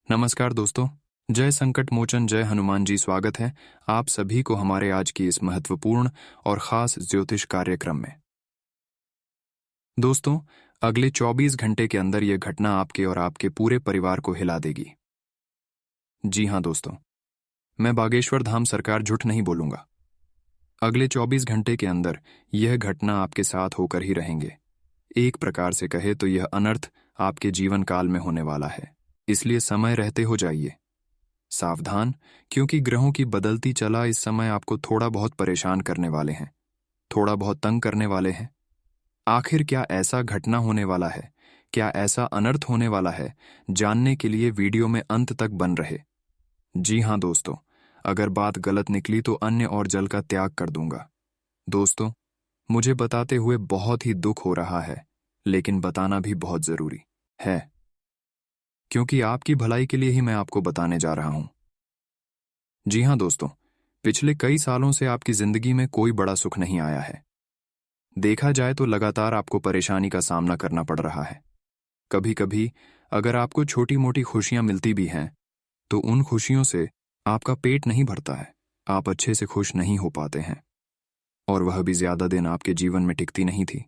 नमस्कार दोस्तों। जय संकट मोचन, जय हनुमान जी। स्वागत है आप सभी को हमारे आज की इस महत्वपूर्ण और खास ज्योतिष कार्यक्रम में। दोस्तों, अगले 24 घंटे के अंदर यह घटना आपके और आपके पूरे परिवार को हिला देगी। जी हाँ दोस्तों, मैं बागेश्वर धाम सरकार झूठ नहीं बोलूंगा। अगले 24 घंटे के अंदर यह घटना आपके साथ होकर ही रहेंगे। एक प्रकार से कहे तो यह अनर्थ आपके जीवन काल में होने वाला है, इसलिए समय रहते हो जाइए सावधान, क्योंकि ग्रहों की बदलती चला इस समय आपको थोड़ा बहुत परेशान करने वाले हैं, थोड़ा बहुत तंग करने वाले हैं। आखिर क्या ऐसा घटना होने वाला है, क्या ऐसा अनर्थ होने वाला है, जानने के लिए वीडियो में अंत तक बन रहे। जी हाँ दोस्तों, अगर बात गलत निकली तो अन्न और जल का त्याग कर दूंगा। दोस्तों, मुझे बताते हुए बहुत ही दुख हो रहा है, लेकिन बताना भी बहुत जरूरी है, क्योंकि आपकी भलाई के लिए ही मैं आपको बताने जा रहा हूं। जी हाँ दोस्तों, पिछले कई सालों से आपकी जिंदगी में कोई बड़ा सुख नहीं आया है। देखा जाए तो लगातार आपको परेशानी का सामना करना पड़ रहा है। कभी कभी अगर आपको छोटी मोटी खुशियां मिलती भी हैं, तो उन खुशियों से आपका पेट नहीं भरता है, आप अच्छे से खुश नहीं हो पाते हैं, और वह भी ज्यादा दिन आपके जीवन में टिकती नहीं थी।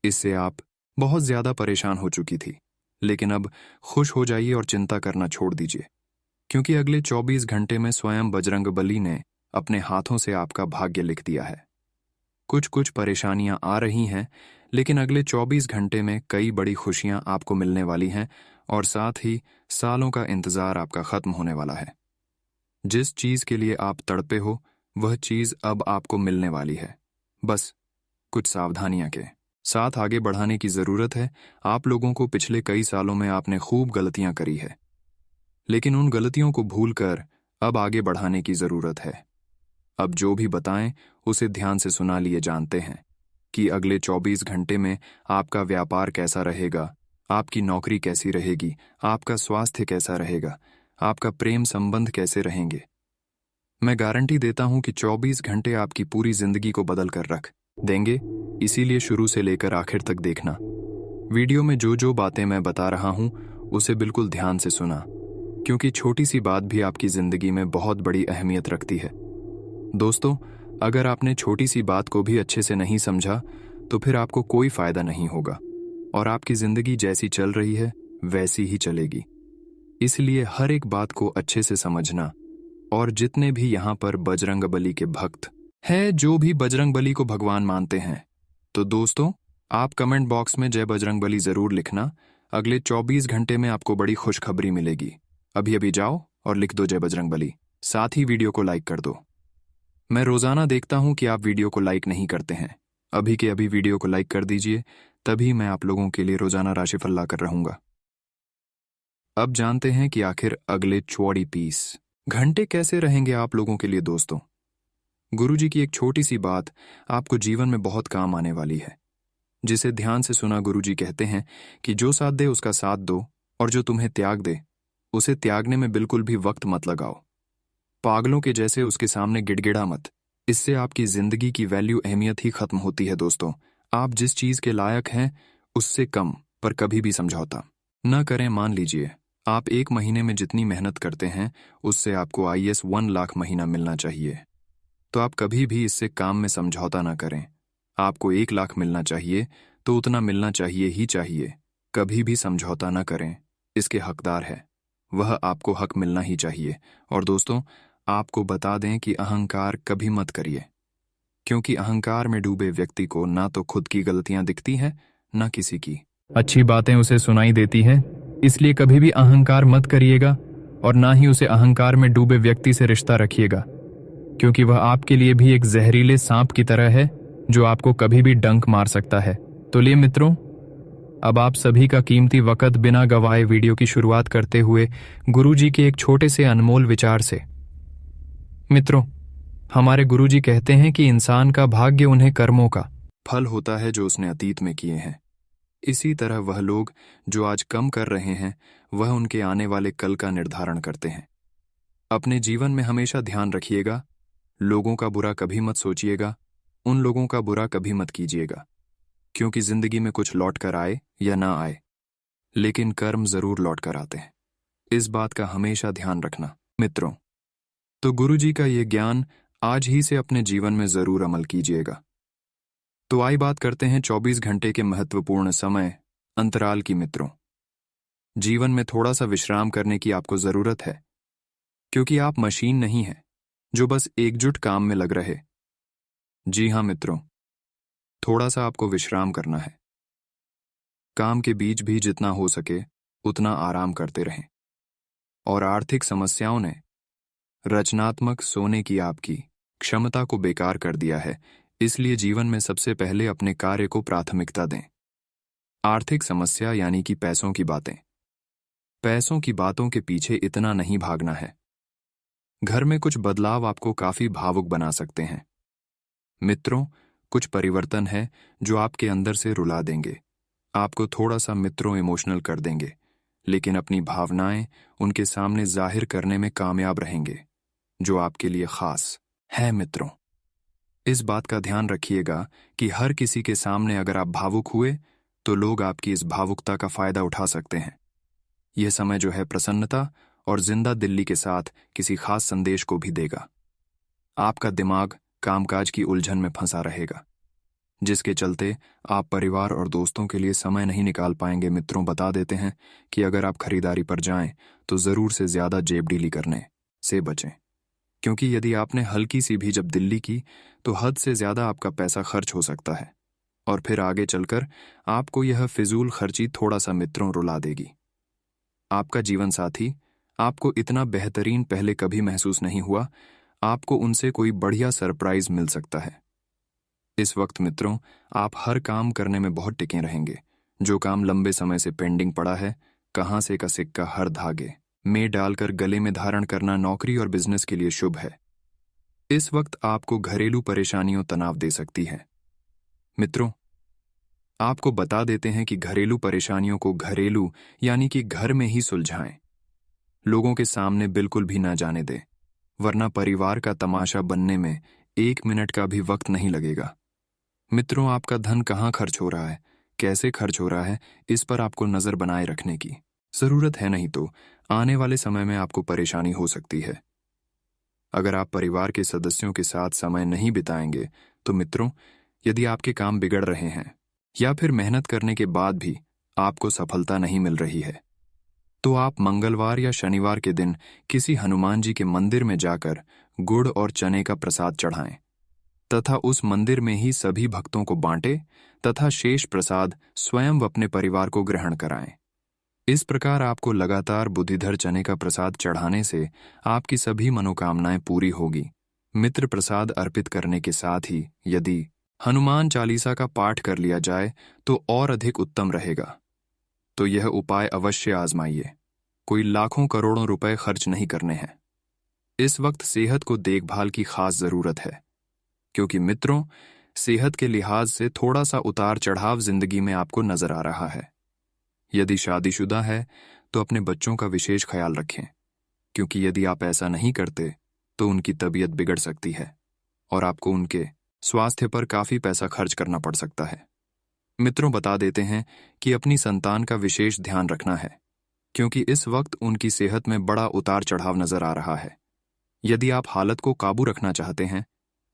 इससे आप बहुत ज्यादा परेशान हो चुकी थी। लेकिन अब खुश हो जाइए और चिंता करना छोड़ दीजिए, क्योंकि अगले 24 घंटे में स्वयं बजरंगबली ने अपने हाथों से आपका भाग्य लिख दिया है। कुछ कुछ परेशानियां आ रही हैं, लेकिन अगले 24 घंटे में कई बड़ी खुशियां आपको मिलने वाली हैं, और साथ ही सालों का इंतजार आपका खत्म होने वाला है। जिस चीज के लिए आप तड़पे हो, वह चीज अब आपको मिलने वाली है। बस कुछ सावधानियां के साथ आगे बढ़ाने की जरूरत है। आप लोगों को पिछले कई सालों में आपने खूब गलतियां करी है, लेकिन उन गलतियों को भूलकर अब आगे बढ़ाने की जरूरत है। अब जो भी बताएं उसे ध्यान से सुना लिए जानते हैं कि अगले 24 घंटे में आपका व्यापार कैसा रहेगा, आपकी नौकरी कैसी रहेगी, आपका स्वास्थ्य कैसा रहेगा, आपका प्रेम संबंध कैसे रहेंगे। मैं गारंटी देता हूं कि 24 घंटे आपकी पूरी जिंदगी को बदल कर रख देंगे। इसीलिए शुरू से लेकर आखिर तक देखना। वीडियो में जो जो बातें मैं बता रहा हूं उसे बिल्कुल ध्यान से सुना, क्योंकि छोटी सी बात भी आपकी जिंदगी में बहुत बड़ी अहमियत रखती है। दोस्तों, अगर आपने छोटी सी बात को भी अच्छे से नहीं समझा तो फिर आपको कोई फायदा नहीं होगा, और आपकी जिंदगी जैसी चल रही है वैसी ही चलेगी। इसलिए हर एक बात को अच्छे से समझना। और जितने भी यहाँ पर बजरंगबली के भक्त हैं, जो भी बजरंगबली को भगवान मानते हैं, तो दोस्तों आप कमेंट बॉक्स में जय बजरंगबली जरूर लिखना। अगले 24 घंटे में आपको बड़ी खुशखबरी मिलेगी। अभी अभी जाओ और लिख दो जय बजरंगबली, साथ ही वीडियो को लाइक कर दो। मैं रोजाना देखता हूं कि आप वीडियो को लाइक नहीं करते हैं। अभी के अभी वीडियो को लाइक कर दीजिए, तभी मैं आप लोगों के लिए रोजाना राशिफल लाकर रहूंगा। अब जानते हैं कि आखिर अगले 24 घंटे कैसे रहेंगे आप लोगों के लिए। दोस्तों, गुरुजी की एक छोटी सी बात आपको जीवन में बहुत काम आने वाली है, जिसे ध्यान से सुना। गुरुजी कहते हैं कि जो साथ दे उसका साथ दो, और जो तुम्हें त्याग दे उसे त्यागने में बिल्कुल भी वक्त मत लगाओ। पागलों के जैसे उसके सामने गिड़गिड़ा मत, इससे आपकी जिंदगी की वैल्यू अहमियत ही खत्म होती है। दोस्तों, आप जिस चीज के लायक हैं उससे कम पर कभी भी समझौता न करें। मान लीजिए आप एक महीने में जितनी मेहनत करते हैं उससे आपको IAS 1 लाख महीना मिलना चाहिए, तो आप कभी भी इससे काम में समझौता ना करें। आपको 1 लाख मिलना चाहिए तो उतना मिलना चाहिए ही चाहिए, कभी भी समझौता ना करें। इसके हकदार है, वह आपको हक मिलना ही चाहिए। और दोस्तों, आपको बता दें कि अहंकार कभी मत करिए, क्योंकि अहंकार में डूबे व्यक्ति को ना तो खुद की गलतियां दिखती हैं, ना किसी की अच्छी बातें उसे सुनाई देती है। इसलिए कभी भी अहंकार मत करिएगा, और ना ही उसे अहंकार में डूबे व्यक्ति से रिश्ता रखिएगा, क्योंकि वह आपके लिए भी एक जहरीले सांप की तरह है, जो आपको कभी भी डंक मार सकता है। तो लिए मित्रों, अब आप सभी का कीमती वक्त बिना गवाए वीडियो की शुरुआत करते हुए गुरुजी के एक छोटे से अनमोल विचार से। मित्रों, हमारे गुरुजी कहते हैं कि इंसान का भाग्य उन्हें कर्मों का फल होता है जो उसने अतीत में किए हैं। इसी तरह वह लोग जो आज कम कर रहे हैं, वह उनके आने वाले कल का निर्धारण करते हैं। अपने जीवन में हमेशा ध्यान रखिएगा, लोगों का बुरा कभी मत सोचिएगा, उन लोगों का बुरा कभी मत कीजिएगा, क्योंकि जिंदगी में कुछ लौट कर आए या ना आए, लेकिन कर्म जरूर लौट कर आते हैं। इस बात का हमेशा ध्यान रखना मित्रों। तो गुरुजी का ये ज्ञान आज ही से अपने जीवन में जरूर अमल कीजिएगा। तो आई बात करते हैं 24 घंटे के महत्वपूर्ण समय अंतराल की मित्रों। जीवन में थोड़ा सा विश्राम करने की आपको जरूरत है, क्योंकि आप मशीन नहीं है जो बस एकजुट काम में लग रहे। जी हाँ मित्रों, थोड़ा सा आपको विश्राम करना है। काम के बीच भी जितना हो सके उतना आराम करते रहें। और आर्थिक समस्याओं ने रचनात्मक सोने की आपकी क्षमता को बेकार कर दिया है, इसलिए जीवन में सबसे पहले अपने कार्य को प्राथमिकता दें। आर्थिक समस्या यानी कि पैसों की बातें। पैसों की बातों के पीछे इतना नहीं भागना है। घर में कुछ बदलाव आपको काफी भावुक बना सकते हैं मित्रों। कुछ परिवर्तन है जो आपके अंदर से रुला देंगे, आपको थोड़ा सा मित्रों इमोशनल कर देंगे, लेकिन अपनी भावनाएं उनके सामने जाहिर करने में कामयाब रहेंगे जो आपके लिए खास है मित्रों। इस बात का ध्यान रखिएगा कि हर किसी के सामने अगर आप भावुक हुए तो लोग आपकी इस भावुकता का फायदा उठा सकते हैं। यह समय जो है प्रसन्नता और जिंदा दिल्ली के साथ किसी खास संदेश को भी देगा। आपका दिमाग कामकाज की उलझन में फंसा रहेगा, जिसके चलते आप परिवार और दोस्तों के लिए समय नहीं निकाल पाएंगे मित्रों। बता देते हैं कि अगर आप खरीदारी पर जाएं तो जरूर से ज्यादा जेबडीली करने से बचें, क्योंकि यदि आपने हल्की सी भी जब दिल्ली की तो हद से ज्यादा आपका पैसा खर्च हो सकता है, और फिर आगे चलकर आपको यह फिजूल खर्ची थोड़ा सा मित्रों रुला देगी। आपका जीवन साथी आपको इतना बेहतरीन पहले कभी महसूस नहीं हुआ, आपको उनसे कोई बढ़िया सरप्राइज मिल सकता है। इस वक्त मित्रों आप हर काम करने में बहुत टिके रहेंगे। जो काम लंबे समय से पेंडिंग पड़ा है, कहां से का सिक्का हर धागे में डालकर गले में धारण करना नौकरी और बिजनेस के लिए शुभ है। इस वक्त आपको घरेलू परेशानियों तनाव दे सकती है मित्रों। आपको बता देते हैं कि घरेलू परेशानियों को घरेलू यानी कि घर में ही सुलझाएं। लोगों के सामने बिल्कुल भी ना जाने दें, वरना परिवार का तमाशा बनने में 1 मिनट का भी वक्त नहीं लगेगा। मित्रों आपका धन कहाँ खर्च हो रहा है, कैसे खर्च हो रहा है, इस पर आपको नजर बनाए रखने की जरूरत है, नहीं तो आने वाले समय में आपको परेशानी हो सकती है। अगर आप परिवार के सदस्यों के साथ समय नहीं बिताएंगे तो मित्रों, यदि आपके काम बिगड़ रहे हैं या फिर मेहनत करने के बाद भी आपको सफलता नहीं मिल रही है, तो आप मंगलवार या शनिवार के दिन किसी हनुमान जी के मंदिर में जाकर गुड़ और चने का प्रसाद चढ़ाएं तथा उस मंदिर में ही सभी भक्तों को बांटें तथा शेष प्रसाद स्वयं अपने परिवार को ग्रहण कराएं। इस प्रकार आपको लगातार बुद्धिधर चने का प्रसाद चढ़ाने से आपकी सभी मनोकामनाएं पूरी होगी। मित्र प्रसाद अर्पित करने के साथ ही यदि हनुमान चालीसा का पाठ कर लिया जाए तो और अधिक उत्तम रहेगा। तो यह उपाय अवश्य आजमाइए। कोई लाखों करोड़ों रुपए खर्च नहीं करने हैं। इस वक्त सेहत को देखभाल की खास जरूरत है, क्योंकि मित्रों सेहत के लिहाज से थोड़ा सा उतार चढ़ाव जिंदगी में आपको नजर आ रहा है। यदि शादीशुदा है तो अपने बच्चों का विशेष ख्याल रखें, क्योंकि यदि आप ऐसा नहीं करते तो उनकी तबीयत बिगड़ सकती है और आपको उनके स्वास्थ्य पर काफी पैसा खर्च करना पड़ सकता है। मित्रों बता देते हैं कि अपनी संतान का विशेष ध्यान रखना है, क्योंकि इस वक्त उनकी सेहत में बड़ा उतार चढ़ाव नजर आ रहा है। यदि आप हालत को काबू रखना चाहते हैं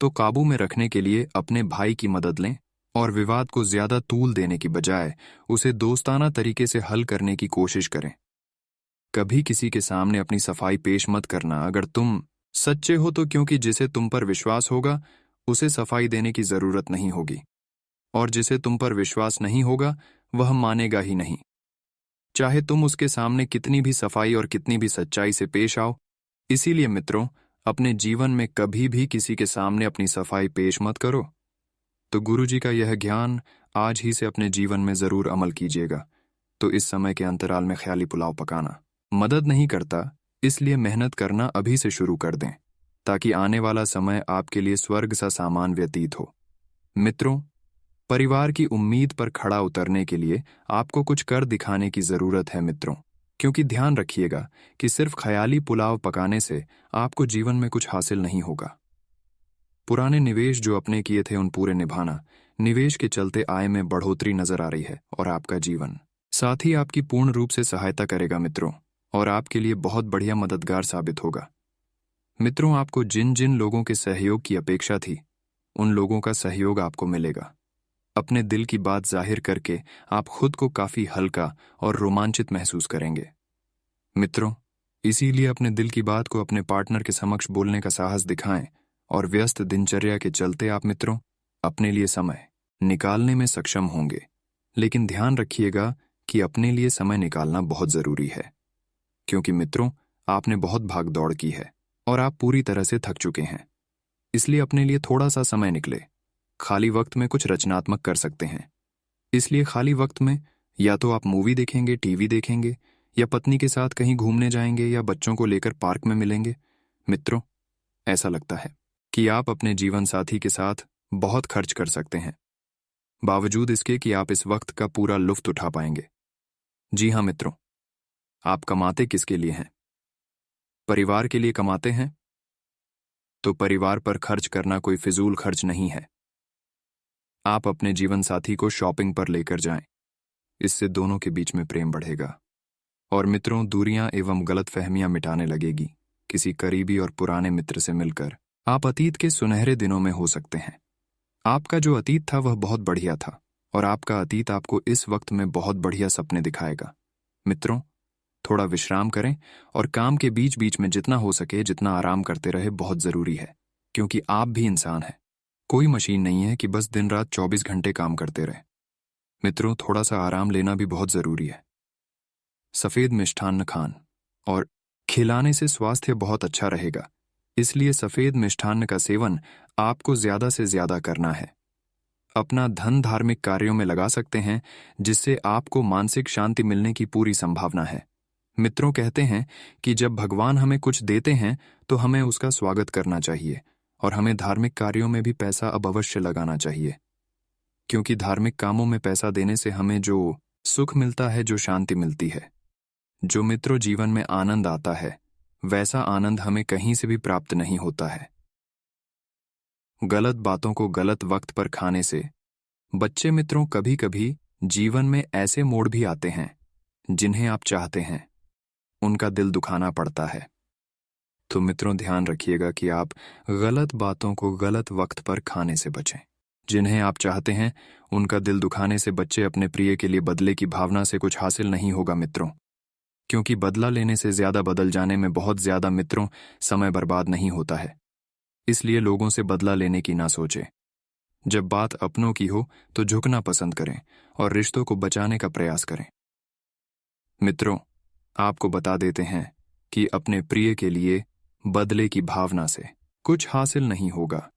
तो काबू में रखने के लिए अपने भाई की मदद लें और विवाद को ज्यादा तूल देने की बजाय उसे दोस्ताना तरीके से हल करने की कोशिश करें। कभी किसी के सामने अपनी सफाई पेश मत करना अगर तुम सच्चे हो तो, क्योंकि जिसे तुम पर विश्वास होगा उसे सफाई देने की जरूरत नहीं होगी, और जिसे तुम पर विश्वास नहीं होगा वह मानेगा ही नहीं, चाहे तुम उसके सामने कितनी भी सफाई और कितनी भी सच्चाई से पेश आओ। इसीलिए मित्रों अपने जीवन में कभी भी किसी के सामने अपनी सफाई पेश मत करो। तो गुरुजी का यह ज्ञान आज ही से अपने जीवन में जरूर अमल कीजिएगा। तो इस समय के अंतराल में ख्याली पुलाव पकाना मदद नहीं करता, इसलिए मेहनत करना अभी से शुरू कर दें, ताकि आने वाला समय आपके लिए स्वर्ग सा सामान व्यतीत हो। मित्रों परिवार की उम्मीद पर खड़ा उतरने के लिए आपको कुछ कर दिखाने की जरूरत है मित्रों, क्योंकि ध्यान रखिएगा कि सिर्फ ख्याली पुलाव पकाने से आपको जीवन में कुछ हासिल नहीं होगा। पुराने निवेश जो अपने किए थे उन पूरे निभाना, निवेश के चलते आय में बढ़ोतरी नजर आ रही है और आपका जीवन साथ ही आपकी पूर्ण रूप से सहायता करेगा मित्रों। और आपके लिए बहुत बढ़िया मददगार साबित होगा। मित्रों, आपको जिन जिन लोगों के सहयोग की अपेक्षा थी, उन लोगों का सहयोग आपको मिलेगा। अपने दिल की बात जाहिर करके आप खुद को काफी हल्का और रोमांचित महसूस करेंगे। मित्रों, इसीलिए अपने दिल की बात को अपने पार्टनर के समक्ष बोलने का साहस दिखाएं और व्यस्त दिनचर्या के चलते आप मित्रों अपने लिए समय निकालने में सक्षम होंगे। लेकिन ध्यान रखिएगा कि अपने लिए समय निकालना बहुत जरूरी है, क्योंकि मित्रों आपने बहुत भाग दौड़ की है और आप पूरी तरह से थक चुके हैं। इसलिए अपने लिए थोड़ा सा समय निकले। खाली वक्त में कुछ रचनात्मक कर सकते हैं। इसलिए खाली वक्त में या तो आप मूवी देखेंगे, टीवी देखेंगे, या पत्नी के साथ कहीं घूमने जाएंगे, या बच्चों को लेकर पार्क में मिलेंगे। मित्रों, ऐसा लगता है कि आप अपने जीवन साथी के साथ बहुत खर्च कर सकते हैं, बावजूद इसके कि आप इस वक्त का पूरा लुत्फ उठा पाएंगे। जी हाँ मित्रों, आप कमाते किसके लिए हैं? परिवार के लिए कमाते हैं? तो परिवार पर खर्च करना कोई फिजूल खर्च नहीं है। आप अपने जीवन साथी को शॉपिंग पर लेकर जाएं। इससे दोनों के बीच में प्रेम बढ़ेगा और मित्रों दूरियां एवं गलतफहमियां मिटाने लगेगी। किसी करीबी और पुराने मित्र से मिलकर आप अतीत के सुनहरे दिनों में हो सकते हैं। आपका जो अतीत था वह बहुत बढ़िया था और आपका अतीत आपको इस वक्त में बहुत बढ़िया सपने दिखाएगा। मित्रों, थोड़ा विश्राम करें और काम के बीच बीच में जितना हो सके जितना आराम करते रहे बहुत जरूरी है, क्योंकि आप भी इंसान हैं। कोई मशीन नहीं है कि बस दिन रात 24 घंटे काम करते रहे। मित्रों, थोड़ा सा आराम लेना भी बहुत जरूरी है। सफेद मिष्ठान्न खान और खिलाने से स्वास्थ्य बहुत अच्छा रहेगा। इसलिए सफेद मिष्ठान्न का सेवन आपको ज्यादा से ज्यादा करना है। अपना धन धार्मिक कार्यों में लगा सकते हैं, जिससे आपको मानसिक शांति मिलने की पूरी संभावना है। मित्रों कहते हैं कि जब भगवान हमें कुछ देते हैं तो हमें उसका स्वागत करना चाहिए और हमें धार्मिक कार्यों में भी पैसा अब अवश्य लगाना चाहिए, क्योंकि धार्मिक कामों में पैसा देने से हमें जो सुख मिलता है, जो शांति मिलती है, जो मित्रों जीवन में आनंद आता है, वैसा आनंद हमें कहीं से भी प्राप्त नहीं होता है। गलत बातों को गलत वक्त पर खाने से बच्चे मित्रों कभी कभी जीवन में ऐसे मोड़ भी आते हैं जिन्हें आप चाहते हैं, उनका दिल दुखाना पड़ता है। तो मित्रों ध्यान रखिएगा कि आप गलत बातों को गलत वक्त पर खाने से बचें। जिन्हें आप चाहते हैं उनका दिल दुखाने से बच्चे अपने प्रिय के लिए बदले की भावना से कुछ हासिल नहीं होगा मित्रों, क्योंकि बदला लेने से ज्यादा बदल जाने में बहुत ज्यादा मित्रों समय बर्बाद नहीं होता है। इसलिए लोगों से बदला लेने की ना सोचें। जब बात अपनों की हो तो झुकना पसंद करें और रिश्तों को बचाने का प्रयास करें। मित्रों, आपको बता देते हैं कि अपने प्रिय के लिए बदले की भावना से कुछ हासिल नहीं होगा।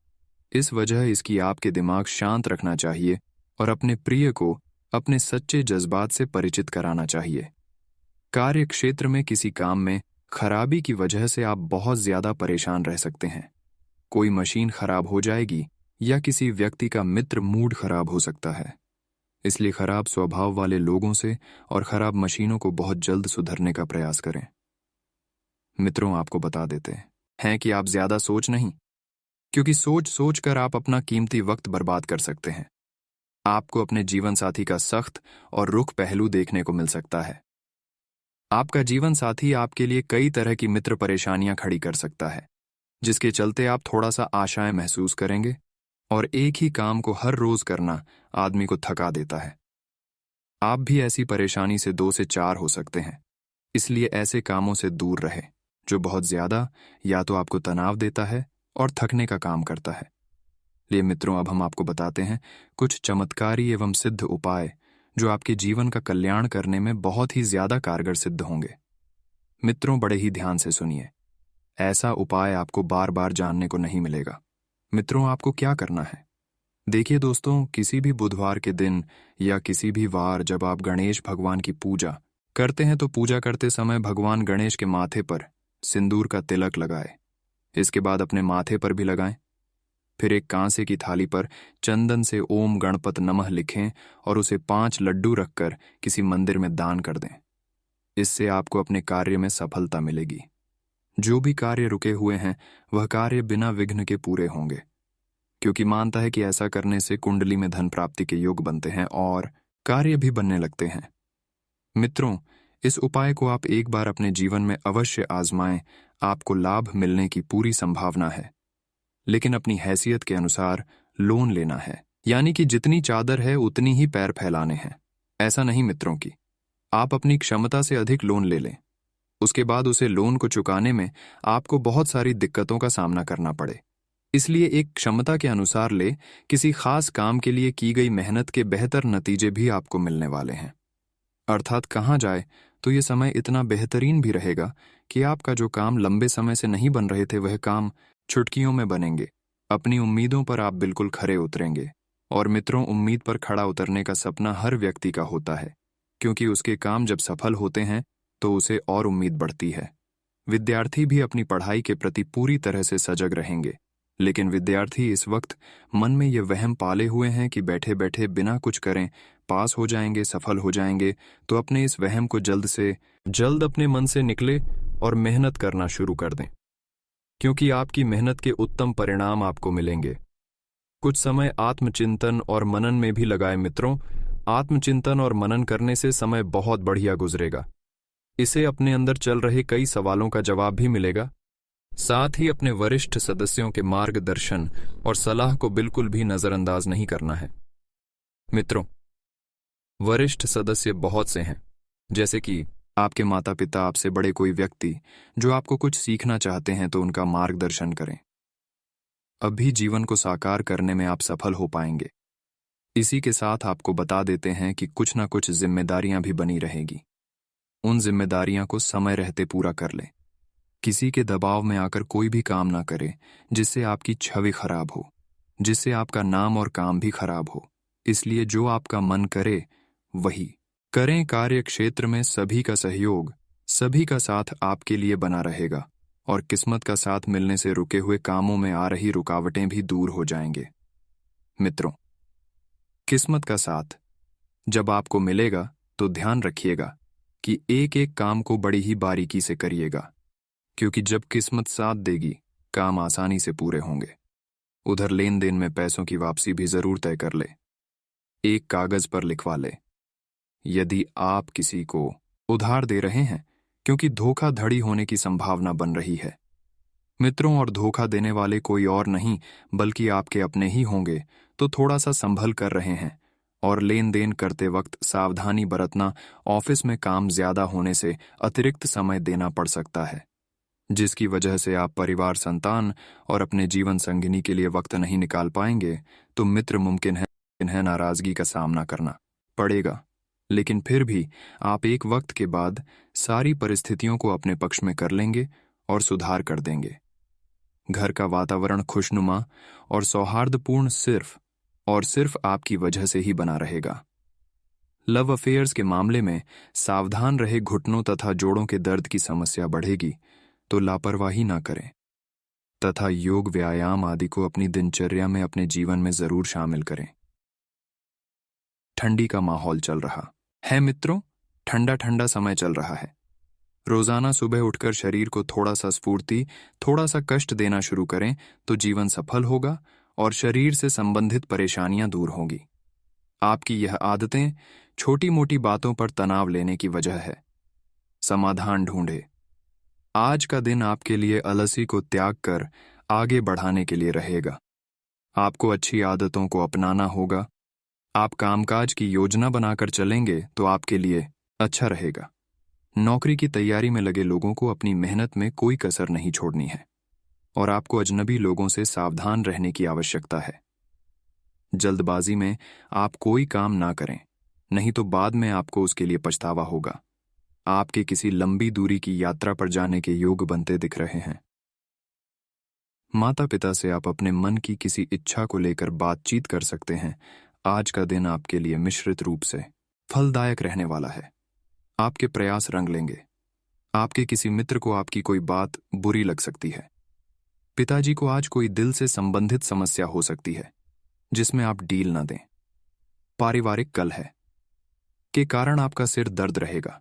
इस वजह इसकी आपके दिमाग शांत रखना चाहिए और अपने प्रिय को अपने सच्चे जज्बात से परिचित कराना चाहिए। कार्य क्षेत्र में किसी काम में खराबी की वजह से आप बहुत ज्यादा परेशान रह सकते हैं। कोई मशीन खराब हो जाएगी या किसी व्यक्ति का मित्र मूड खराब हो सकता है। इसलिए खराब स्वभाव वाले लोगों से और खराब मशीनों को बहुत जल्द सुधरने का प्रयास करें। मित्रों, आपको बता देते हैं कि आप ज्यादा सोच नहीं, क्योंकि सोच सोच कर आप अपना कीमती वक्त बर्बाद कर सकते हैं। आपको अपने जीवन साथी का सख्त और रुख पहलू देखने को मिल सकता है। आपका जीवन साथी आपके लिए कई तरह की मित्र परेशानियां खड़ी कर सकता है, जिसके चलते आप थोड़ा सा आशाएं महसूस करेंगे और एक ही काम को हर रोज करना आदमी को थका देता है। आप भी ऐसी परेशानी से 2 से 4 हो सकते हैं। इसलिए ऐसे कामों से दूर रहे जो बहुत ज्यादा या तो आपको तनाव देता है और थकने का काम करता है। लिए मित्रों, अब हम आपको बताते हैं कुछ चमत्कारी एवं सिद्ध उपाय जो आपके जीवन का कल्याण करने में बहुत ही ज्यादा कारगर सिद्ध होंगे। मित्रों, बड़े ही ध्यान से सुनिए। ऐसा उपाय आपको बार बार जानने को नहीं मिलेगा। मित्रों, आपको क्या करना है? देखिए दोस्तों, किसी भी बुधवार के दिन या किसी भी वार जब आप गणेश भगवान की पूजा करते हैं तो पूजा करते समय भगवान गणेश के माथे पर सिंदूर का तिलक लगाए। इसके बाद अपने माथे पर भी लगाएं। फिर एक कांसे की थाली पर चंदन से ओम गणपत नमः लिखें और उसे 5 लड्डू रखकर किसी मंदिर में दान कर दें। इससे आपको अपने कार्य में सफलता मिलेगी। जो भी कार्य रुके हुए हैं वह कार्य बिना विघ्न के पूरे होंगे, क्योंकि मानता है कि ऐसा करने से कुंडली में धन प्राप्ति के योग बनते हैं और कार्य भी बनने लगते हैं। मित्रों, इस उपाय को आप एक बार अपने जीवन में अवश्य आजमाएं, आपको लाभ मिलने की पूरी संभावना है। लेकिन अपनी हैसियत के अनुसार लोन लेना है, यानी कि जितनी चादर है उतनी ही पैर फैलाने हैं। ऐसा नहीं मित्रों की आप अपनी क्षमता से अधिक लोन ले लें, उसके बाद उसे लोन को चुकाने में आपको बहुत सारी दिक्कतों का सामना करना पड़े। इसलिए एक क्षमता के अनुसार ले, किसी खास काम के लिए की गई मेहनत के बेहतर नतीजे भी आपको मिलने वाले हैं। अर्थात कहाँ जाए तो ये समय इतना बेहतरीन भी रहेगा कि आपका जो काम लंबे समय से नहीं बन रहे थे वह काम चुटकियों में बनेंगे। अपनी उम्मीदों पर आप बिल्कुल खरे उतरेंगे। और मित्रों, उम्मीद पर खड़ा उतरने का सपना हर व्यक्ति का होता है, क्योंकि उसके काम जब सफल होते हैं तो उसे और उम्मीद बढ़ती है। विद्यार्थी भी अपनी पढ़ाई के प्रति पूरी तरह से सजग रहेंगे, लेकिन विद्यार्थी इस वक्त मन में ये वहम पाले हुए हैं कि बैठे बैठे बिना कुछ करें पास हो जाएंगे, सफल हो जाएंगे। तो अपने इस वहम को जल्द से जल्द अपने मन से निकले और मेहनत करना शुरू कर दें, क्योंकि आपकी मेहनत के उत्तम परिणाम आपको मिलेंगे। कुछ समय आत्मचिंतन और मनन में भी लगाए मित्रों। आत्मचिंतन और मनन करने से समय बहुत बढ़िया गुजरेगा। इसे अपने अंदर चल रहे कई सवालों का जवाब भी मिलेगा। साथ ही अपने वरिष्ठ सदस्यों के मार्गदर्शन और सलाह को बिल्कुल भी नजरअंदाज नहीं करना है। मित्रों, वरिष्ठ सदस्य बहुत से हैं, जैसे कि आपके माता पिता, आपसे बड़े कोई व्यक्ति जो आपको कुछ सीखना चाहते हैं तो उनका मार्गदर्शन करें। अभी जीवन को साकार करने में आप सफल हो पाएंगे। इसी के साथ आपको बता देते हैं कि कुछ ना कुछ जिम्मेदारियां भी बनी रहेगी। उन जिम्मेदारियां को समय रहते पूरा कर लें। किसी के दबाव में आकर कोई भी काम ना करें जिससे आपकी छवि खराब हो, जिससे आपका नाम और काम भी खराब हो। इसलिए जो आपका मन करे वही करें। कार्य क्षेत्र में सभी का सहयोग, सभी का साथ आपके लिए बना रहेगा और किस्मत का साथ मिलने से रुके हुए कामों में आ रही रुकावटें भी दूर हो जाएंगे। मित्रों, किस्मत का साथ जब आपको मिलेगा तो ध्यान रखिएगा कि एक एक काम को बड़ी ही बारीकी से करिएगा, क्योंकि जब किस्मत साथ देगी काम आसानी से पूरे होंगे। उधर लेन देन में पैसों की वापसी भी जरूर तय कर ले, एक कागज पर लिखवा ले। यदि आप किसी को उधार दे रहे हैं, क्योंकि धोखाधड़ी होने की संभावना बन रही है मित्रों, और धोखा देने वाले कोई और नहीं बल्कि आपके अपने ही होंगे, तो थोड़ा सा संभल कर रहे हैं। और लेन देन करते वक्त सावधानी बरतना। ऑफिस में काम ज्यादा होने से अतिरिक्त समय देना पड़ सकता है, जिसकी वजह से आप परिवार, संतान और अपने जीवन संगिनी के लिए वक्त नहीं निकाल पाएंगे। तो मित्र, मुमकिन है इन्हें नाराजगी का सामना करना पड़ेगा, लेकिन फिर भी आप एक वक्त के बाद सारी परिस्थितियों को अपने पक्ष में कर लेंगे और सुधार कर देंगे। घर का वातावरण खुशनुमा और सौहार्दपूर्ण सिर्फ और सिर्फ आपकी वजह से ही बना रहेगा। लव अफेयर्स के मामले में सावधान रहे। घुटनों तथा जोड़ों के दर्द की समस्या बढ़ेगी तो लापरवाही ना करें, तथा योग, व्यायाम आदि को अपनी दिनचर्या में, अपने जीवन में जरूर शामिल करें। ठंडी का माहौल चल रहा है मित्रों, ठंडा ठंडा समय चल रहा है। रोजाना सुबह उठकर शरीर को थोड़ा सा स्फूर्ति, थोड़ा सा कष्ट देना शुरू करें तो जीवन सफल होगा और शरीर से संबंधित परेशानियां दूर होंगी। आपकी यह आदतें छोटी मोटी बातों पर तनाव लेने की वजह है। समाधान ढूंढे। आज का दिन आपके लिए आलसी को त्याग कर आगे बढ़ाने के लिए रहेगा। आपको अच्छी आदतों को अपनाना होगा। आप कामकाज की योजना बनाकर चलेंगे तो आपके लिए अच्छा रहेगा। नौकरी की तैयारी में लगे लोगों को अपनी मेहनत में कोई कसर नहीं छोड़नी है और आपको अजनबी लोगों से सावधान रहने की आवश्यकता है। जल्दबाजी में आप कोई काम ना करें, नहीं तो बाद में आपको उसके लिए पछतावा होगा। आपके किसी लंबी दूरी की यात्रा पर जाने के योग बनते दिख रहे हैं। माता पिता से आप अपने मन की किसी इच्छा को लेकर बातचीत कर सकते हैं। आज का दिन आपके लिए मिश्रित रूप से फलदायक रहने वाला है। आपके प्रयास रंग लेंगे। आपके किसी मित्र को आपकी कोई बात बुरी लग सकती है। पिताजी को आज कोई दिल से संबंधित समस्या हो सकती है जिसमें आप डील न दें। पारिवारिक कलह के कारण आपका सिर दर्द रहेगा,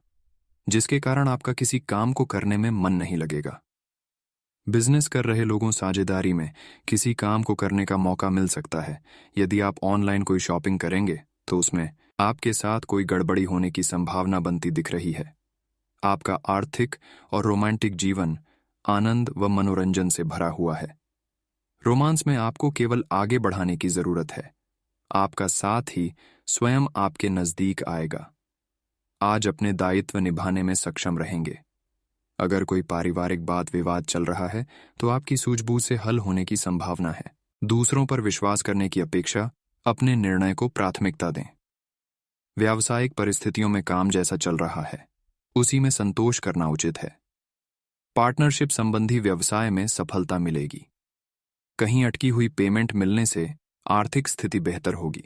जिसके कारण आपका किसी काम को करने में मन नहीं लगेगा। बिजनेस कर रहे लोगों, साझेदारी में किसी काम को करने का मौका मिल सकता है। यदि आप ऑनलाइन कोई शॉपिंग करेंगे तो उसमें आपके साथ कोई गड़बड़ी होने की संभावना बनती दिख रही है। आपका आर्थिक और रोमांटिक जीवन आनंद व मनोरंजन से भरा हुआ है। रोमांस में आपको केवल आगे बढ़ाने की जरूरत है, आपका साथ ही स्वयं आपके नजदीक आएगा। आज अपने दायित्व निभाने में सक्षम रहेंगे। अगर कोई पारिवारिक बात विवाद चल रहा है तो आपकी सूझबूझ से हल होने की संभावना है। दूसरों पर विश्वास करने की अपेक्षा अपने निर्णय को प्राथमिकता दें। व्यावसायिक परिस्थितियों में काम जैसा चल रहा है उसी में संतोष करना उचित है। पार्टनरशिप संबंधी व्यवसाय में सफलता मिलेगी। कहीं अटकी हुई पेमेंट मिलने से आर्थिक स्थिति बेहतर होगी।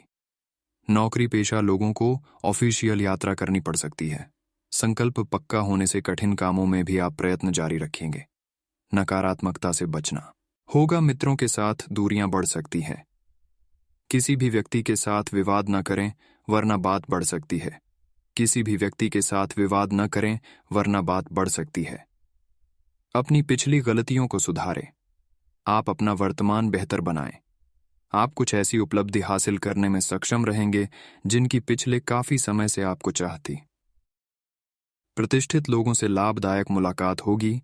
नौकरी पेशा लोगों को ऑफिशियल यात्रा करनी पड़ सकती है। संकल्प पक्का होने से कठिन कामों में भी आप प्रयत्न जारी रखेंगे। नकारात्मकता से बचना होगा। मित्रों के साथ दूरियां बढ़ सकती हैं। किसी भी व्यक्ति के साथ विवाद न करें वरना बात बढ़ सकती है। किसी भी व्यक्ति के साथ विवाद न करें वरना बात बढ़ सकती है। अपनी पिछली गलतियों को सुधारें। आप अपना वर्तमान बेहतर बनाएं। आप कुछ ऐसी उपलब्धि हासिल करने में सक्षम रहेंगे जिनकी पिछले काफी समय से आपको चाह थी। प्रतिष्ठित लोगों से लाभदायक मुलाकात होगी।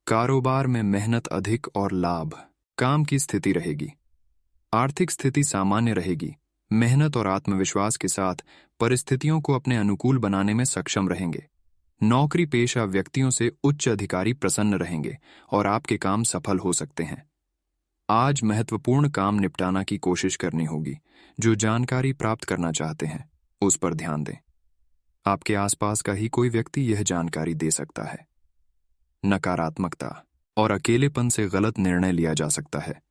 कारोबार में मेहनत अधिक और लाभ। काम की स्थिति रहेगी। आर्थिक स्थिति सामान्य रहेगी। मेहनत और आत्मविश्वास के साथ परिस्थितियों को अपने अनुकूल बनाने में सक्षम रहेंगे। नौकरी पेशा व्यक्तियों से उच्च अधिकारी प्रसन्न रहेंगे और आपके काम सफल हो सकते हैं। आज महत्वपूर्ण काम निपटाना की कोशिश करनी होगी। जो जानकारी प्राप्त करना चाहते हैं उस पर ध्यान दें। आपके आसपास का ही कोई व्यक्ति यह जानकारी दे सकता है। नकारात्मकता और अकेलेपन से गलत निर्णय लिया जा सकता है।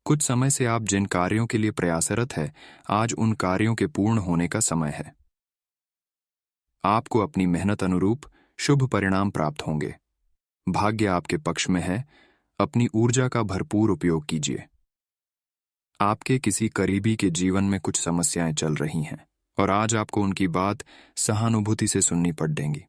कुछ समय से आप जिन कार्यों के लिए प्रयासरत है, आज उन कार्यों के पूर्ण होने का समय है। आपको अपनी मेहनत अनुरूप शुभ परिणाम प्राप्त होंगे। भाग्य आपके पक्ष में है। अपनी ऊर्जा का भरपूर उपयोग कीजिए। आपके किसी करीबी के जीवन में कुछ समस्याएं चल रही हैं और आज आपको उनकी बात सहानुभूति से सुननी पड़ेगी।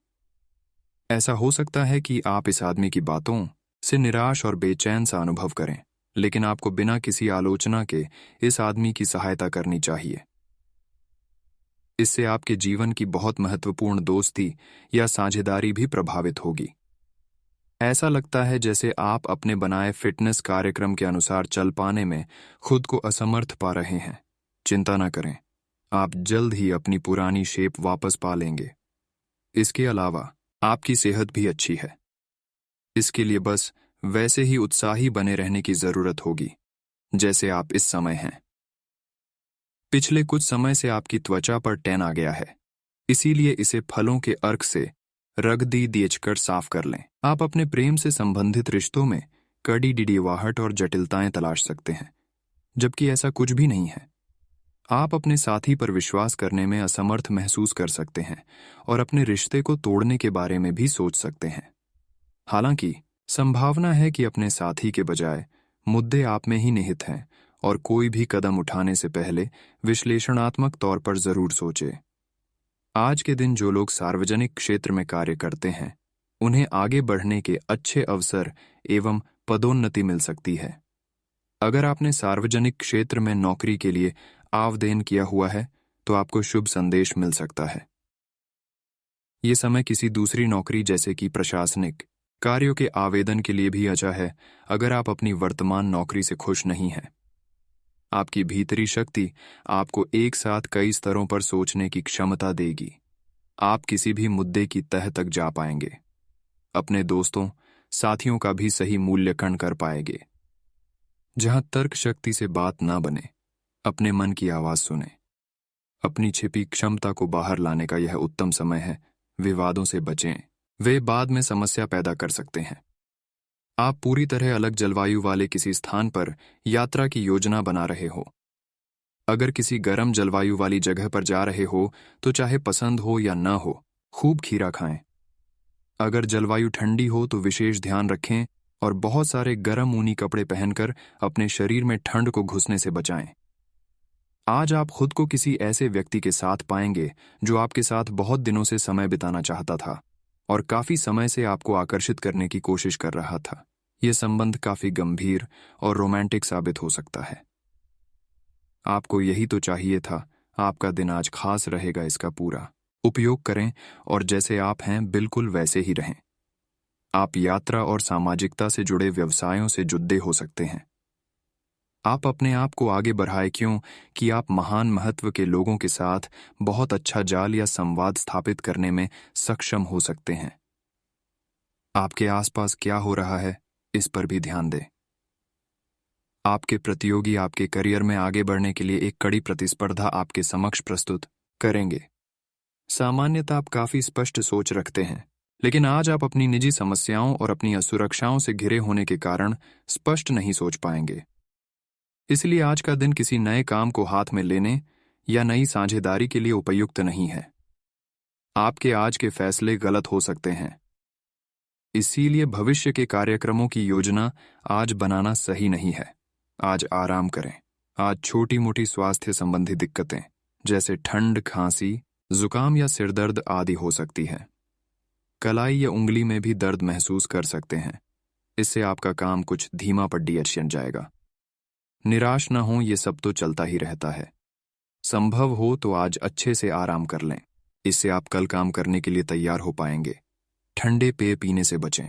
ऐसा हो सकता है कि आप इस आदमी की बातों से निराश और बेचैन सा अनुभव करें, लेकिन आपको बिना किसी आलोचना के इस आदमी की सहायता करनी चाहिए। इससे आपके जीवन की बहुत महत्वपूर्ण दोस्ती या साझेदारी भी प्रभावित होगी। ऐसा लगता है जैसे आप अपने बनाए फिटनेस कार्यक्रम के अनुसार चल पाने में खुद को असमर्थ पा रहे हैं। चिंता न करें, आप जल्द ही अपनी पुरानी शेप वापस पा लेंगे। इसके अलावा आपकी सेहत भी अच्छी है। इसके लिए बस वैसे ही उत्साही बने रहने की जरूरत होगी जैसे आप इस समय हैं। पिछले कुछ समय से आपकी त्वचा पर टैन आ गया है, इसीलिए इसे फलों के अर्क से रगदी दिएचकर साफ कर लें। आप अपने प्रेम से संबंधित रिश्तों में कड़ी डिडीवाहट और जटिलताएं तलाश सकते हैं, जबकि ऐसा कुछ भी नहीं है। आप अपने साथी पर विश्वास करने में असमर्थ महसूस कर सकते हैं और अपने रिश्ते को तोड़ने के बारे में भी सोच सकते हैं। हालांकि संभावना है कि अपने साथी के बजाय मुद्दे आप में ही निहित हैं और कोई भी कदम उठाने से पहले विश्लेषणात्मक तौर पर जरूर सोचें। आज के दिन जो लोग सार्वजनिक क्षेत्र में कार्य करते हैं उन्हें आगे बढ़ने के अच्छे अवसर एवं पदोन्नति मिल सकती है। अगर आपने सार्वजनिक क्षेत्र में नौकरी के लिए आवेदन किया हुआ है तो आपको शुभ संदेश मिल सकता है। ये समय किसी दूसरी नौकरी जैसे कि प्रशासनिक कार्यों के आवेदन के लिए भी अच्छा है अगर आप अपनी वर्तमान नौकरी से खुश नहीं हैं। आपकी भीतरी शक्ति आपको एक साथ कई स्तरों पर सोचने की क्षमता देगी। आप किसी भी मुद्दे की तह तक जा पाएंगे। अपने दोस्तों साथियों का भी सही मूल्यांकन कर पाएंगे। जहां तर्क शक्ति से बात ना बने, अपने मन की आवाज सुने। अपनी छिपी क्षमता को बाहर लाने का यह उत्तम समय है। विवादों से बचें, वे बाद में समस्या पैदा कर सकते हैं। आप पूरी तरह अलग जलवायु वाले किसी स्थान पर यात्रा की योजना बना रहे हो। अगर किसी गर्म जलवायु वाली जगह पर जा रहे हो तो चाहे पसंद हो या न हो, खूब खीरा खाएं। अगर जलवायु ठंडी हो तो विशेष ध्यान रखें और बहुत सारे गर्म ऊनी कपड़े पहनकर अपने शरीर में ठंड को घुसने से बचाएं। आज आप खुद को किसी ऐसे व्यक्ति के साथ पाएंगे जो आपके साथ बहुत दिनों से समय बिताना चाहता था और काफी समय से आपको आकर्षित करने की कोशिश कर रहा था। यह संबंध काफी गंभीर और रोमांटिक साबित हो सकता है। आपको यही तो चाहिए था। आपका दिन आज खास रहेगा इसका पूरा। उपयोग करें और जैसे आप हैं बिल्कुल वैसे ही रहें। आप यात्रा और सामाजिकता से जुड़े व्यवसायों से जुड़े हो सकते हैं। आप अपने आप को आगे बढ़ाए क्यों कि आप महान महत्व के लोगों के साथ बहुत अच्छा जाल या संवाद स्थापित करने में सक्षम हो सकते हैं। आपके आसपास क्या हो रहा है, इस पर भी ध्यान दें। आपके प्रतियोगी आपके करियर में आगे बढ़ने के लिए एक कड़ी प्रतिस्पर्धा आपके समक्ष प्रस्तुत करेंगे। सामान्यतः आप काफी स्पष्ट सोच रखते हैं, लेकिन आज आप अपनी निजी समस्याओं और अपनी असुरक्षाओं से घिरे होने के कारण स्पष्ट नहीं सोच पाएंगे। इसलिए आज का दिन किसी नए काम को हाथ में लेने या नई साझेदारी के लिए उपयुक्त नहीं है। आपके आज के फैसले गलत हो सकते हैं। इसीलिए भविष्य के कार्यक्रमों की योजना आज बनाना सही नहीं है। आज आराम करें। आज छोटी मोटी स्वास्थ्य संबंधी दिक्कतें जैसे ठंड, खांसी, जुकाम या सिरदर्द आदि हो सकती है। कलाई या उंगली में भी दर्द महसूस कर सकते हैं। इससे आपका काम कुछ धीमा पड़ जाएगा। निराश न हो, ये सब तो चलता ही रहता है। संभव हो तो आज अच्छे से आराम कर लें। इससे आप कल काम करने के लिए तैयार हो पाएंगे। ठंडे पेय पीने से बचें।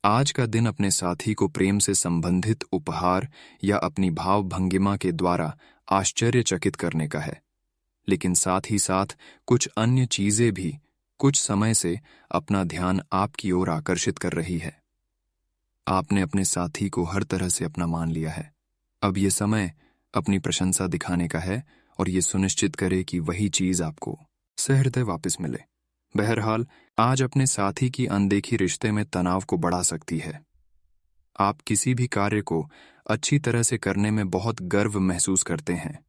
आज का दिन अपने साथी को प्रेम से संबंधित उपहार या अपनी भाव भंगिमा के द्वारा आश्चर्यचकित करने का है, लेकिन साथ ही साथ कुछ अन्य चीजें भी कुछ समय से अपना ध्यान आपकी ओर आकर्षित कर रही है। आपने अपने साथी को हर तरह से अपना मान लिया है। अब ये समय अपनी प्रशंसा दिखाने का है और ये सुनिश्चित करे कि वही चीज आपको सहृदय वापस मिले। बहरहाल, आज अपने साथी की अनदेखी रिश्ते में तनाव को बढ़ा सकती है। आप किसी भी कार्य को अच्छी तरह से करने में बहुत गर्व महसूस करते हैं।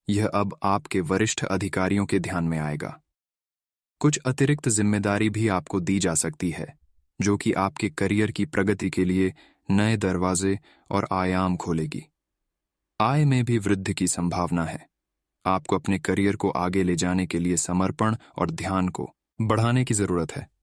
यह अब आपके वरिष्ठ अधिकारियों के ध्यान में आएगा। कुछ अतिरिक्त जिम्मेदारी भी आपको दी जा सकती है, जो कि आपके करियर की प्रगति के लिए नए दरवाजे और आयाम खोलेगी। आय में भी वृद्धि की संभावना है। आपको अपने करियर को आगे ले जाने के लिए समर्पण और ध्यान को बढ़ाने की जरूरत है।